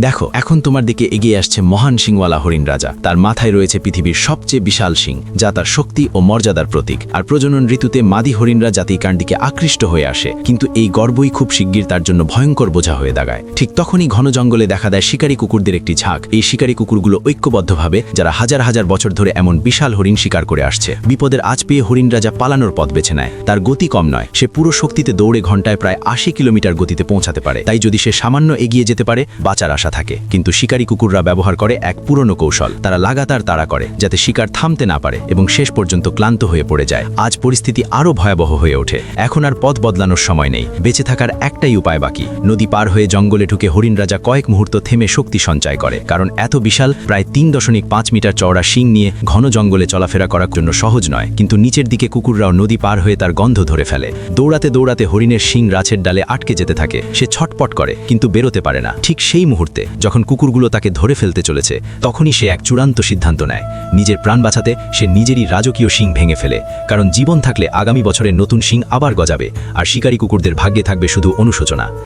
দেখো, এখন তোমার দিকে এগিয়ে আসছে মহান সিংওয়ালা হরিণ রাজা। তার মাথায় রয়েছে পৃথিবীর সবচেয়ে বিশাল সিং, যা তার শক্তি ও মর্যাদার প্রতীক। আর প্রজনন ঋতুতে মাদি হরিণরা জাতিকার দিকে আকৃষ্ট হয়ে আসে, কিন্তু এই গর্বই খুব শিগগির তার জন্য ভয়ঙ্কর বোঝা হয়ে দাঁড়ায়। ঠিক তখনই ঘন জঙ্গলে দেখা দেয় শিকারী কুকুরদের একটি ঝাঁক। এই শিকারী কুকুরগুলো ঐক্যবদ্ধভাবে, যারা হাজার হাজার বছর ধরে এমন বিশাল হরিণ শিকার করে আসছে। বিপদের আঁচ পেয়ে হরিণ রাজা পালানোর পথ বেছে নেয়। তার গতি কম নয়, সে পুরো শক্তিতে দৌড়ে ঘন্টায় প্রায় ৮০ কিলোমিটার গতিতে পৌঁছাতে পারে। তাই যদি সে সামান্য এগিয়ে যেতে পারে, বাঁচার আশা থাকে। কিন্তু শিকারী কুকুররা ব্যবহার করে এক পুরনো কৌশল। তারা লাগাতার তাড়া করে, যাতে শিকার থামতে না পারে এবং শেষ পর্যন্ত ক্লান্ত হয়ে পড়ে যায়। আজ পরিস্থিতি আরও ভয়াবহ হয়ে ওঠে। এখন আর পথ বদলানোর সময় নেই, বেঁচে থাকার একটাই উপায় বাকি। নদী পার হয়ে জঙ্গলে ঢুকে হরিণ রাজা কয়েক মুহূর্ত থেমে শক্তি সঞ্চয় করে, কারণ এত বিশাল প্রায় ৩.৫ মিটার চওড়া শিং নিয়ে ঘন জঙ্গলে চলাফেরা করার জন্য সহজ নয়। কিন্তু নিচের দিকে কুকুররাও নদী পার হয়ে তার গন্ধ ধরে ফেলে। দৌড়াতে দৌড়াতে হরিণের শিং গাছের ডালে আটকে যেতে থাকে। সে ছটপট করে, কিন্তু বেরোতে পারে না। ঠিক সেই মুহূর্তে যখন কুকুরগুলো তাকে ধরে ফেলতে চলেছে, তখনই সে এক চূড়ান্ত সিদ্ধান্ত নেয়। নিজের প্রাণ বাঁচাতে সে নিজেরই রাজকীয় শিং ভেঙে ফেলে, কারণ জীবন থাকলে আগামী বছরের নতুন শিং আবার গজাবে, আর শিকারী কুকুরদের ভাগ্যে থাকবে শুধু অনুশোচনা।